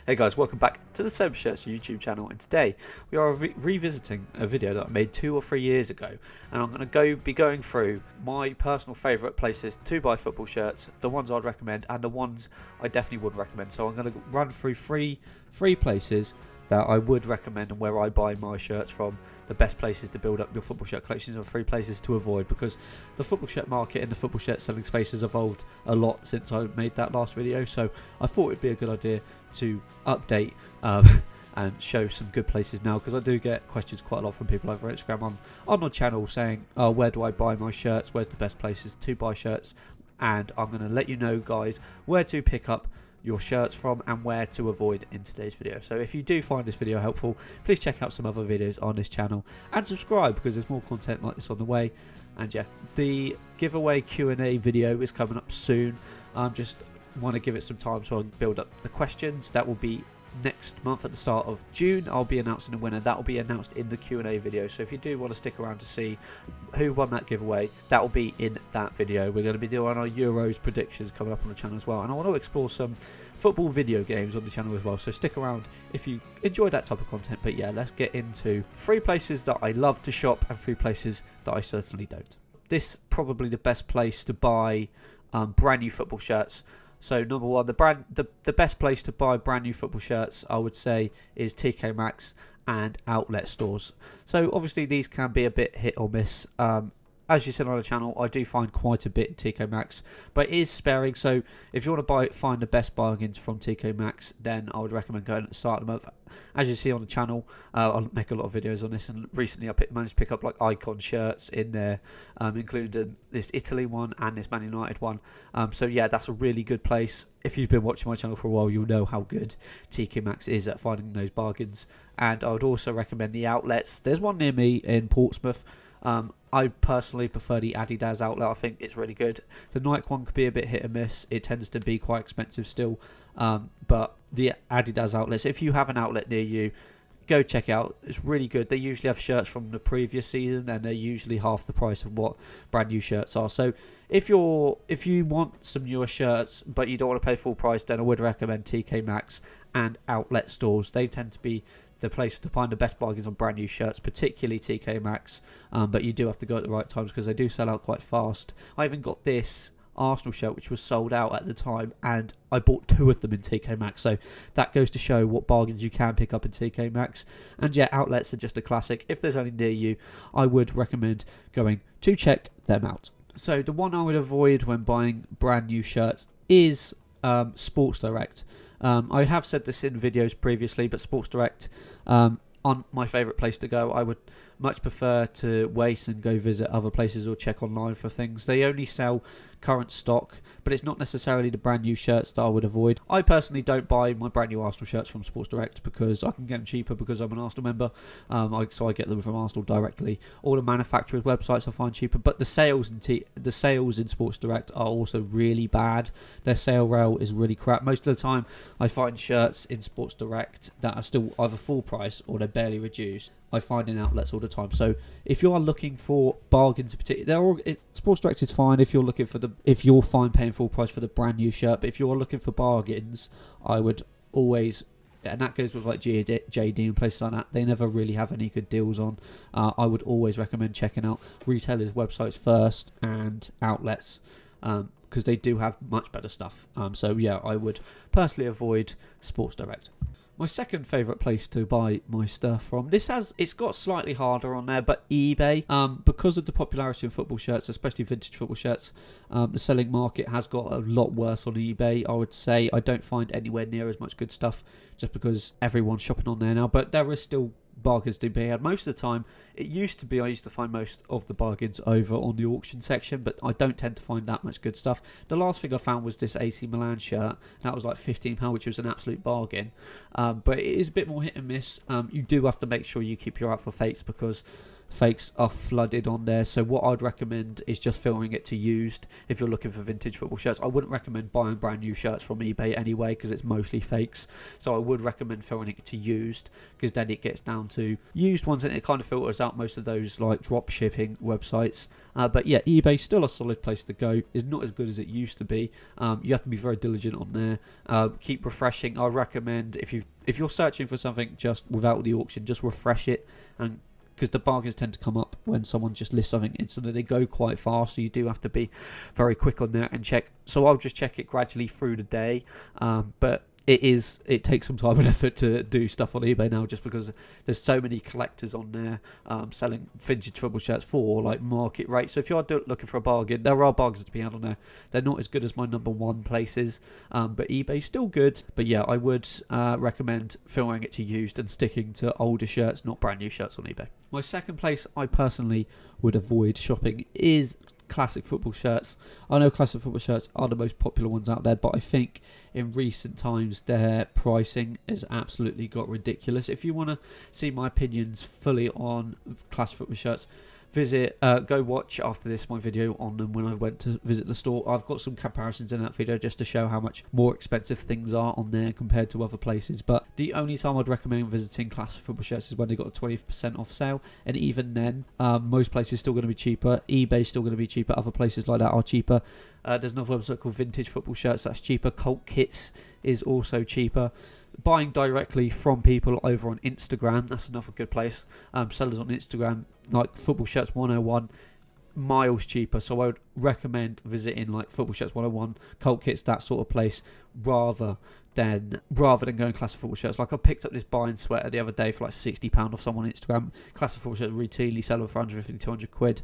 Hey guys, welcome back to the Seb Shirts YouTube channel, and today we are revisiting a video that I made 2 or 3 years ago, and I'm going to be going through my personal favourite places to buy football shirts, the ones I'd recommend and the ones I definitely would recommend. So I'm going to run through three places that I would recommend and where I buy my shirts from, the best places to build up your football shirt collections, and 3 places to avoid, because the football shirt market and the football shirt selling space has evolved a lot since I made that last video. So I thought it'd be a good idea to update and show some good places now, because I do get questions quite a lot from people over Instagram on my channel saying, oh, where do I buy my shirts, where's the best places to buy shirts, and I'm going to let you know, guys, where to pick up your shirts from and where to avoid in today's video. So if you do find this video helpful, please check out some other videos on this channel and subscribe, because there's more content like this on the way. And yeah, the giveaway Q&A video is coming up soon. Just want to give it some time so I can build up the questions. That will be next month at the start of June. I'll be announcing a winner. That will be announced in the Q&A video, so if you do want to stick around to see who won that giveaway, that will be in that video. We're going to be doing our Euros predictions coming up on the channel as well, and I want to explore some football video games on the channel as well, so stick around if you enjoy that type of content. But yeah, let's get into 3 places that I love to shop and 3 places that I certainly don't. This probably the best place to buy brand new football shirts. So number one, the best place to buy brand new football shirts, I would say, is TK Maxx and outlet stores. So obviously these can be a bit hit or miss. As you said on the channel, I do find quite a bit in TK Maxx, but it is sparing. So if you want to find the best bargains from TK Maxx, then I would recommend going at the start of the month. As you see on the channel, I'll make a lot of videos on this, and recently I managed to pick up like icon shirts in there, including this Italy one and this Man United one. So yeah, that's a really good place. If you've been watching my channel for a while, you'll know how good TK Maxx is at finding those bargains. And I would also recommend the outlets. There's one near me in Portsmouth. I personally prefer the Adidas outlet. I think it's really good. The Nike one could be a bit hit and miss. It tends to be quite expensive still. But the Adidas outlets, if you have an outlet near you, go check it out. It's really good. They usually have shirts from the previous season, and they're usually half the price of what brand new shirts are. So if you want some newer shirts but you don't want to pay full price, then I would recommend TK Maxx and outlet stores. They tend to be the place to find the best bargains on brand new shirts, particularly TK Maxx, but you do have to go at the right times because they do sell out quite fast. I even got this Arsenal shirt which was sold out at the time, and I bought 2 of them in TK Maxx, so that goes to show what bargains you can pick up in TK Maxx. And yeah, outlets are just a classic. If there's any near you, I would recommend going to check them out. So the one I would avoid when buying brand new shirts is Sports Direct. I have said this in videos previously, but Sports Direct on my favourite place to go. I would much prefer to wait and go visit other places or check online for things. They only sell current stock, but it's not necessarily the brand new shirts that I would avoid. I personally don't buy my brand new Arsenal shirts from Sports Direct because I can get them cheaper because I'm an Arsenal member, so I get them from Arsenal directly. All the manufacturers' websites I find cheaper, but the sales in Sports Direct are also really bad. Their sale rail is really crap. Most of the time I find shirts in Sports Direct that are still either full price or they're barely reduced. I find in outlets all the time. So if you are looking for bargains in particular, Sports Direct is fine if you're looking for if you're fine paying full price for the brand new shirt. But if you're looking for bargains, I would always, and that goes with like JD and places like that, they never really have any good deals on. I would always recommend checking out retailers' websites first and outlets, because they do have much better stuff. So yeah, I would personally avoid Sports Direct. My second favourite place to buy my stuff from, it's got slightly harder on there, but eBay. Because of the popularity of football shirts, especially vintage football shirts, the selling market has got a lot worse on eBay. I would say I don't find anywhere near as much good stuff just because everyone's shopping on there now, but there is still bargains to be had. Most of the time, I used to find most of the bargains over on the auction section, but I don't tend to find that much good stuff. The last thing I found was this AC Milan shirt, and that was like £15, which was an absolute bargain. But it is a bit more hit and miss. You do have to make sure you keep your eye out for fakes, because fakes are flooded on there. So what I'd recommend is just filtering it to used if you're looking for vintage football shirts. I wouldn't recommend buying brand new shirts from eBay anyway, because it's mostly fakes. So I would recommend filtering it to used, because then it gets down to used ones and it kind of filters out most of those like drop shipping websites. But yeah, eBay still a solid place to go. It's not as good as it used to be. You have to be very diligent on there. Keep refreshing. I recommend if you're searching for something just without the auction, just refresh it, and because the bargains tend to come up when someone just lists something instantly. They go quite fast, so you do have to be very quick on there and check. So I'll just check it gradually through the day, but it takes some time and effort to do stuff on eBay now, just because there's so many collectors on there selling vintage football shirts for like market rate. So if you are looking for a bargain, there are bargains to be had on there. They're not as good as my number one places, but eBay's still good. But yeah, I would recommend filtering it to used and sticking to older shirts, not brand new shirts on eBay. My second place I personally would avoid shopping is classic football shirts. I know classic football shirts are the most popular ones out there, but I think in recent times their pricing has absolutely got ridiculous. If you want to see my opinions fully on classic football shirts, go watch after this my video on them when I went to visit the store. I've got some comparisons in that video just to show how much more expensive things are on there compared to other places. But the only time I'd recommend visiting classic football shirts is when they got a 20% off sale, and even then most places still going to be cheaper. eBay's still going to be cheaper. Other places like that are cheaper. There's another website called Vintage Football Shirts that's cheaper. Cult Kits is also cheaper. Buying directly from people over on Instagram, that's another good place. Sellers on Instagram, like Football Shirts 101, miles cheaper. So I would recommend visiting like Football Shirts 101, Cult Kits, that sort of place, rather than going classic football shirts. Like I picked up this buying sweater the other day for like £60 off someone on Instagram. Classic football shirts routinely sell for 150, 200 quid.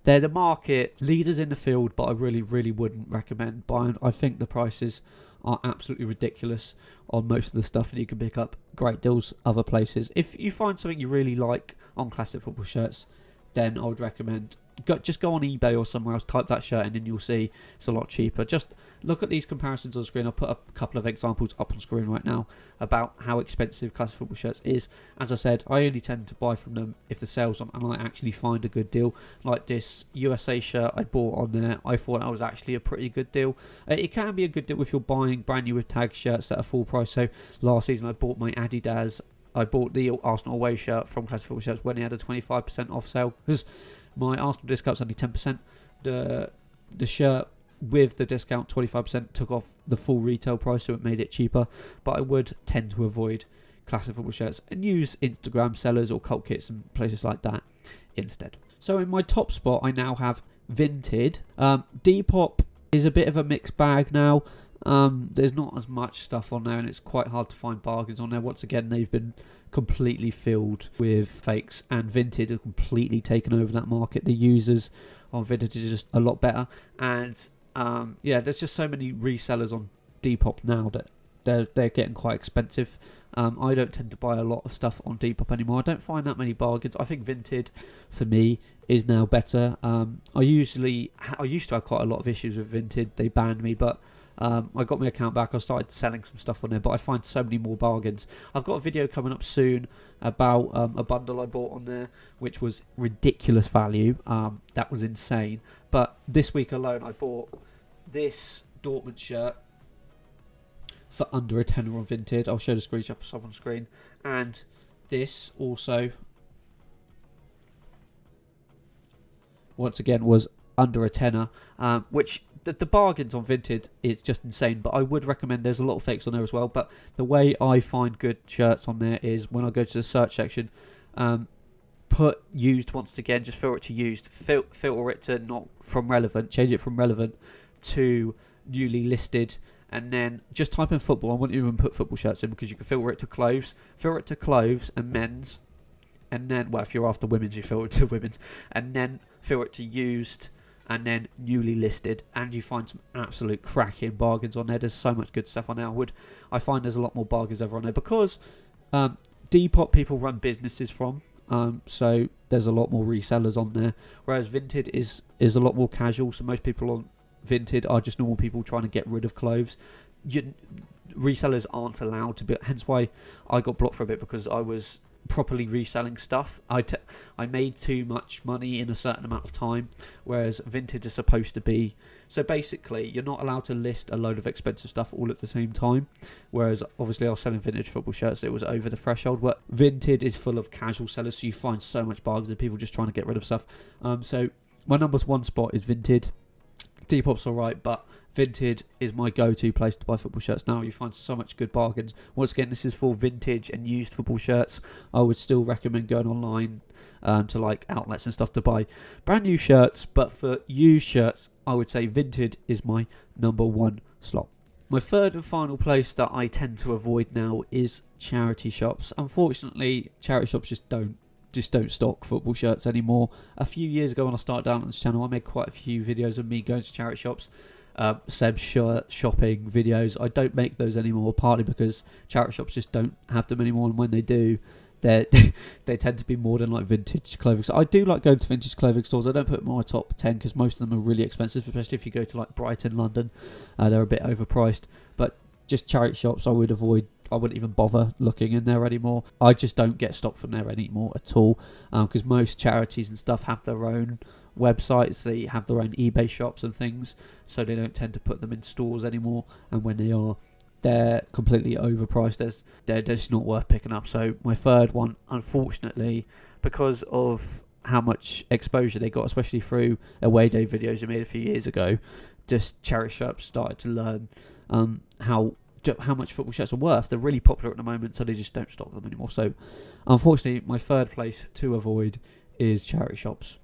They're the market leaders in the field, but I really, really wouldn't recommend buying. I think the prices are absolutely ridiculous on most of the stuff, and you can pick up great deals other places. If you find something you really like on classic football shirts, then I would recommend just go on eBay or somewhere else, type that shirt in, and you'll see it's a lot cheaper. Just look at these comparisons on screen. I'll put a couple of examples up on screen right now about how expensive classic football shirts is. As I said, I only tend to buy from them if the sale's on and I actually find a good deal. Like this USA shirt I bought on there, I thought that was actually a pretty good deal. It can be a good deal if you're buying brand new with tag shirts at a full price. So last season I bought the Arsenal away shirt from Classic Football Shirts when they had a 25% off sale, because my Arsenal discount's only 10%. The shirt with the discount 25% took off the full retail price, so it made it cheaper. But I would tend to avoid Classic Football Shirts and use Instagram sellers or Cult Kits and places like that instead. So in my top spot I now have Vinted. Depop is a bit of a mixed bag now. There's not as much stuff on there, and it's quite hard to find bargains on there. Once again, they've been completely filled with fakes, and Vinted have completely taken over that market. The users on Vinted are just a lot better, and there's just so many resellers on Depop now that they're getting quite expensive. I don't tend to buy a lot of stuff on Depop anymore. I don't find that many bargains. I think Vinted, for me, is now better. I used to have quite a lot of issues with Vinted. They banned me, but I got my account back. I started selling some stuff on there, but I find so many more bargains. I've got a video coming up soon about a bundle I bought on there, which was ridiculous value. That was insane. But this week alone, I bought this Dortmund shirt for under a tenner on Vinted. I'll show the screenshot up on screen. And this also, once again, was under a tenner, which the bargains on Vinted is just insane. But I would recommend, there's a lot of fakes on there as well, but the way I find good shirts on there is when I go to the search section, put used once again, just filter it to used, filter it to not from relevant, change it from relevant to newly listed, and then just type in football. I wouldn't even put football shirts in, because you can filter it to clothes and men's, and then, well, if you're after women's, you filter it to women's, and then filter it to used, and then newly listed, and you find some absolute cracking bargains on there. There's so much good stuff on there. I find there's a lot more bargains over on there, because Depop people run businesses from, so there's a lot more resellers on there, whereas Vinted is a lot more casual. So most people on Vinted are just normal people trying to get rid of clothes. Resellers aren't allowed to be, hence why I got blocked for a bit, because I was properly reselling stuff. I made too much money in a certain amount of time, whereas Vinted is supposed to be. So basically, you're not allowed to list a load of expensive stuff all at the same time. Whereas obviously I was selling vintage football shirts, it was over the threshold. But Vinted is full of casual sellers, so you find so much bargains of people just trying to get rid of stuff. So my number one spot is Vinted. Depop's alright, but Vinted is my go-to place to buy football shirts now. You find so much good bargains. Once again, this is for vintage and used football shirts. I would still recommend going online to like outlets and stuff to buy brand new shirts, but for used shirts, I would say Vinted is my number one slot. My third and final place that I tend to avoid now is charity shops. Unfortunately, charity shops just don't stock football shirts anymore. A few years ago when I started down on this channel, I made quite a few videos of me going to charity shops, Seb's shirt shopping videos. I don't make those anymore, partly because charity shops just don't have them anymore, and when they do, they tend to be more than like vintage clothing. So I do like going to vintage clothing stores. I don't put them on my top 10 because most of them are really expensive, especially if you go to like Brighton, London. They're a bit overpriced, but just charity shops I would avoid. I wouldn't even bother looking in there anymore. I just don't get stock from there anymore at all, because most charities and stuff have their own websites. They have their own eBay shops and things, so they don't tend to put them in stores anymore, and when they are, they're completely overpriced. They're just not worth picking up. So my third one, unfortunately, because of how much exposure they got, especially through away day videos I made a few years ago, just charity shops started to learn how much football shirts are worth. They're really popular at the moment, so they just don't stock them anymore. So unfortunately, my third place to avoid is charity shops.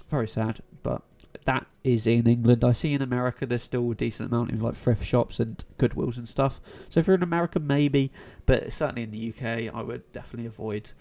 Very sad, but that is in England. I see in America there's still a decent amount of like thrift shops and Goodwills and stuff. So if you're in America, maybe, but certainly in the UK, I would definitely avoid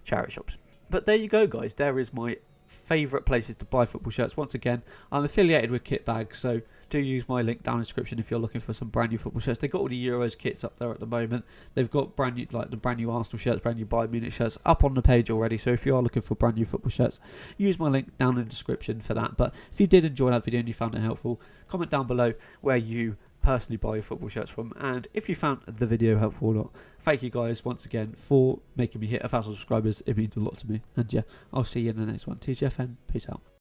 charity shops. But there you go, guys. There is my favourite places to buy football shirts. Once again, I'm affiliated with Kitbag, so do use my link down in the description if you're looking for some brand new football shirts. They've got all the Euros kits up there at the moment. They've got brand new, like the brand new Arsenal shirts, brand new Bayern Munich shirts up on the page already. So if you are looking for brand new football shirts, use my link down in the description for that. But if you did enjoy that video and you found it helpful, comment down below where you personally buy your football shirts from, and if you found the video helpful or not. Thank you guys once again for making me hit 1,000 subscribers. It means a lot to me, and yeah, I'll see you in the next one. TGFN, peace out.